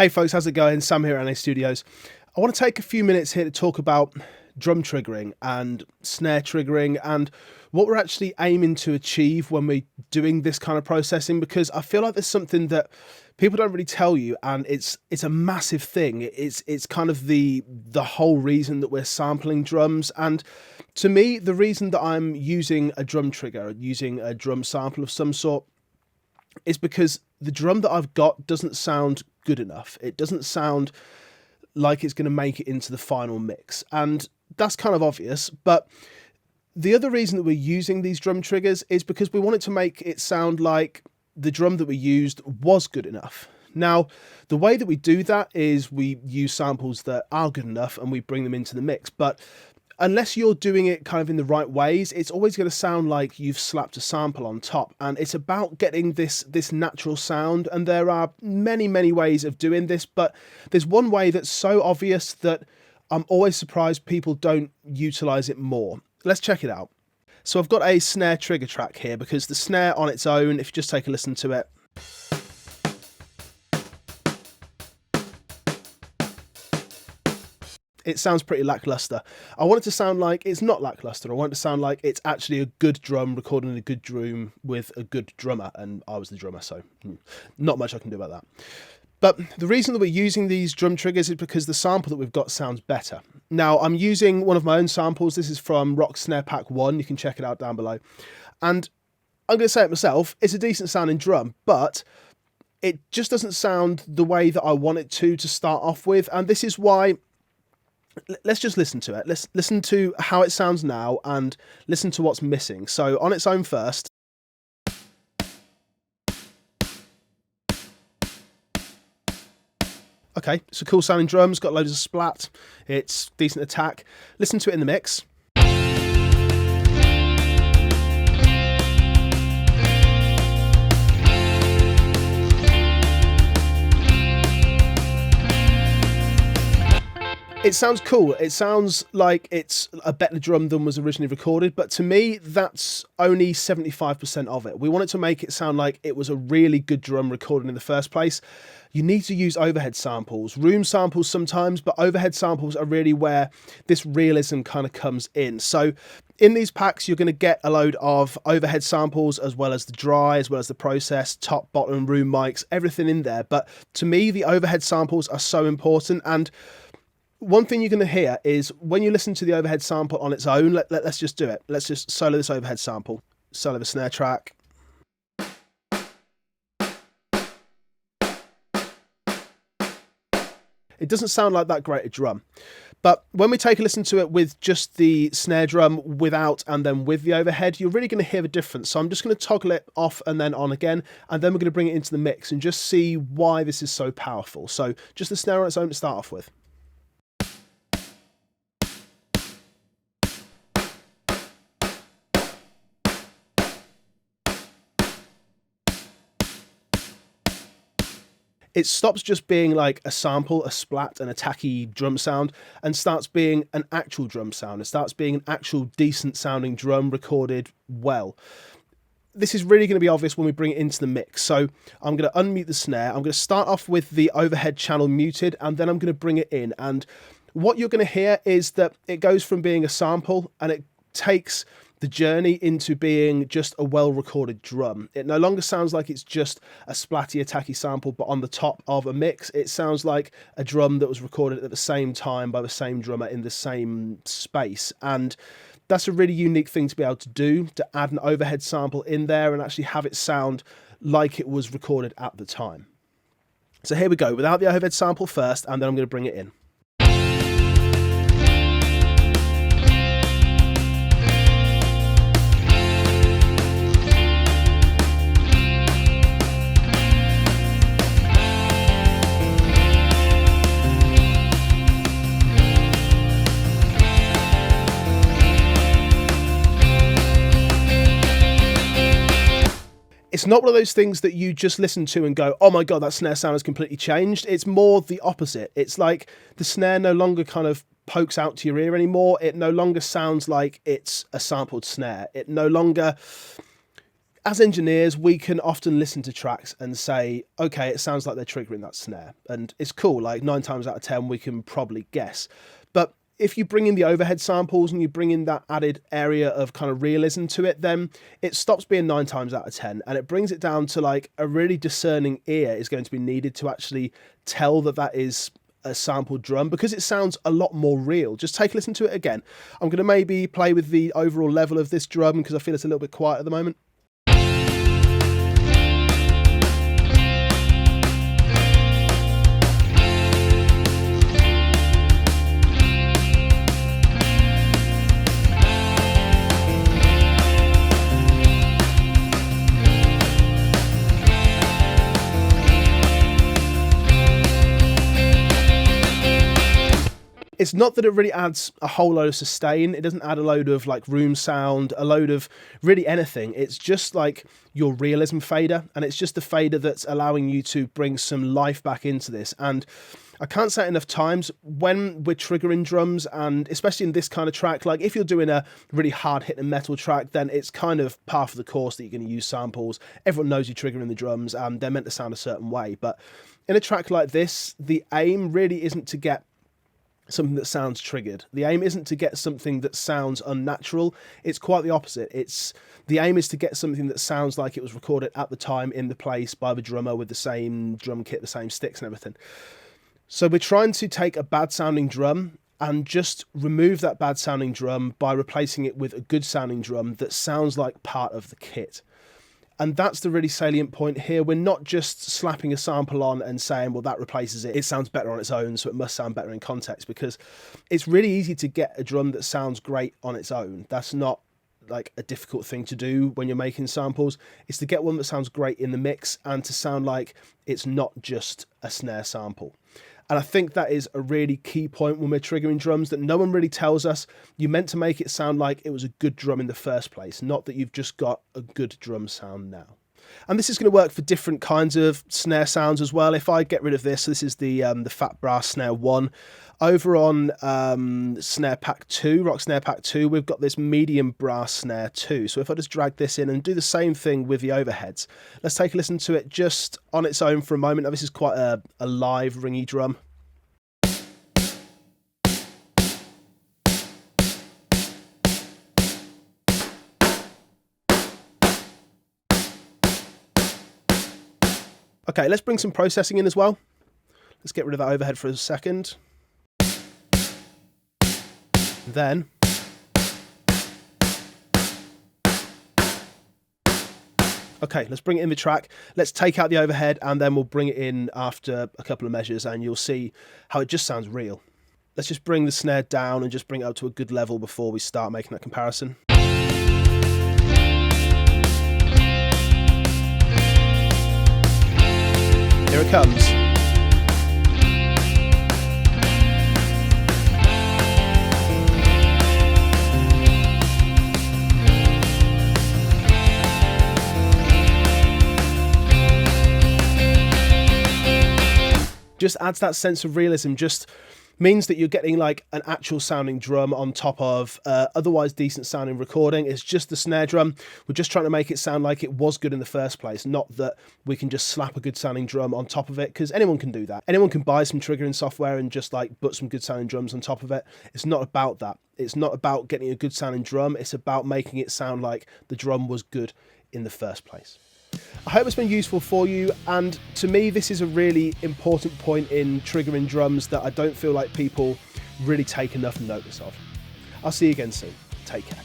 Hey folks, how's it going? Sam here at NA Studios. I want to take a few minutes here to talk about drum triggering and snare triggering and what we're actually aiming to achieve when we're doing this kind of processing, because I feel like there's something that people don't really tell you, and it's a massive thing. It's kind of the whole reason that we're sampling drums. And to me, the reason that I'm using a drum trigger, using a drum sample of some sort, is because the drum that I've got doesn't sound good enough. It doesn't sound like it's going to make it into the final mix, and that's kind of obvious. But the other reason that we're using these drum triggers is because we wanted to make it sound like the drum that we used was good enough. Now, the way that we do that is we use samples that are good enough and we bring them into the mix. But unless you're doing it kind of in the right ways, it's always going to sound like you've slapped a sample on top. And it's about getting this natural sound. And there are many, many ways of doing this, but there's one way that's so obvious that I'm always surprised people don't utilize it more. Let's check it out. So I've got a snare trigger track here, because the snare on its own, if you just take a listen to it, it sounds pretty lackluster. I want it to sound like it's not lackluster. I want it to sound like it's actually a good drum recorded in a good room with a good drummer, and I was the drummer, so not much I can do about that. But the reason that we're using these drum triggers is because the sample that we've got sounds better. Now, I'm using one of my own samples. This is from Rock Snare Pack 1. You can check it out down below. And I'm going to say it myself, it's a decent sounding drum, but it just doesn't sound the way that I want it to start off with. And this is why, let's just listen to it. Let's listen to how it sounds now and listen to what's missing. So on its own first. Okay, it's a cool sounding drum, it's got loads of splat, it's decent attack. Listen to it in the mix. It sounds cool. It sounds like it's a better drum than was originally recorded, but to me, that's only 75% of it. We wanted to make it sound like it was a really good drum recorded in the first place. You need to use overhead samples, room samples sometimes, but overhead samples are really where this realism kind of comes in. So in these packs, you're going to get a load of overhead samples, as well as the dry, as well as the process, top, bottom, room mics, everything in there. But to me, the overhead samples are so important. And one thing you're going to hear is when you listen to the overhead sample on its own, let's just do it. Let's just solo this overhead sample. Solo the snare track. It doesn't sound like that great a drum. But when we take a listen to it with just the snare drum without and then with the overhead, you're really going to hear the difference. So I'm just going to toggle it off and then on again, and then we're going to bring it into the mix and just see why this is so powerful. So just the snare on its own to start off with. It stops just being like a sample, a splat, and a tacky drum sound, and starts being an actual drum sound. It starts being an actual decent sounding drum recorded well. This is really going to be obvious when we bring it into the mix. So I'm going to unmute the snare. I'm going to start off with the overhead channel muted, and then I'm going to bring it in. And what you're going to hear is that it goes from being a sample, and it takes the journey into being just a well-recorded drum. It no longer sounds like it's just a splatty, attacky sample, but on the top of a mix, it sounds like a drum that was recorded at the same time by the same drummer in the same space. And that's a really unique thing to be able to do, to add an overhead sample in there and actually have it sound like it was recorded at the time. So here we go, without the overhead sample first, and then I'm going to bring it in. It's not one of those things that you just listen to and go, oh my God, that snare sound has completely changed. It's more the opposite. It's like the snare no longer kind of pokes out to your ear anymore. It no longer sounds like it's a sampled snare. It no longer As engineers, we can often listen to tracks and say, okay, it sounds like they're triggering that snare. And it's cool, like 9 times out of 10, we can probably guess. But if you bring in the overhead samples and you bring in that added area of kind of realism to it, then it stops being 9 times out of 10 and it brings it down to like a really discerning ear is going to be needed to actually tell that that is a sampled drum, because it sounds a lot more real. Just take a listen to it again. I'm going to maybe play with the overall level of this drum because I feel it's a little bit quiet at the moment. It's not that it really adds a whole load of sustain. It doesn't add a load of like room sound, a load of really anything. It's just like your realism fader, and it's just the fader that's allowing you to bring some life back into this. And I can't say it enough times, when we're triggering drums, and especially in this kind of track, like if you're doing a really hard hitting metal track, then it's kind of par for the course that you're going to use samples. Everyone knows you're triggering the drums and they're meant to sound a certain way. But in a track like this, the aim really isn't to get something that sounds triggered. The aim isn't to get something that sounds unnatural. It's quite the opposite. The aim is to get something that sounds like it was recorded at the time in the place by the drummer with the same drum kit, the same sticks and everything. So we're trying to take a bad sounding drum and just remove that bad sounding drum by replacing it with a good sounding drum that sounds like part of the kit. And that's the really salient point here. We're not just slapping a sample on and saying, well, that replaces it. It sounds better on its own, so it must sound better in context, because it's really easy to get a drum that sounds great on its own. That's not like a difficult thing to do when you're making samples. It's to get one that sounds great in the mix and to sound like it's not just a snare sample. And I think that is a really key point when we're triggering drums, that no one really tells us. You meant to make it sound like it was a good drum in the first place, not that you've just got a good drum sound now. And this is going to work for different kinds of snare sounds as well. If I get rid of this, this is the Fat Brass Snare 1. Over on Snare Pack 2, Rock Snare Pack 2, we've got this Medium Brass Snare 2. So if I just drag this in and do the same thing with the overheads, let's take a listen to it just on its own for a moment. Now, this is quite a live, ringy drum. Okay, let's bring some processing in as well. Let's get rid of that overhead for a second. Then okay, let's bring it in the track. Let's take out the overhead and then we'll bring it in after a couple of measures and you'll see how it just sounds real. Let's just bring the snare down and just bring it up to a good level before we start making that comparison. Here it comes. Just adds that sense of realism, just means that you're getting like an actual sounding drum on top of otherwise decent sounding recording. It's just the snare drum. We're just trying to make it sound like it was good in the first place, not that we can just slap a good sounding drum on top of it, because anyone can do that. Anyone can buy some triggering software and just like put some good sounding drums on top of it. It's not about that. It's not about getting a good sounding drum. It's about making it sound like the drum was good in the first place. I hope it's been useful for you, and to me this is a really important point in triggering drums that I don't feel like people really take enough notice of. I'll see you again soon. Take care.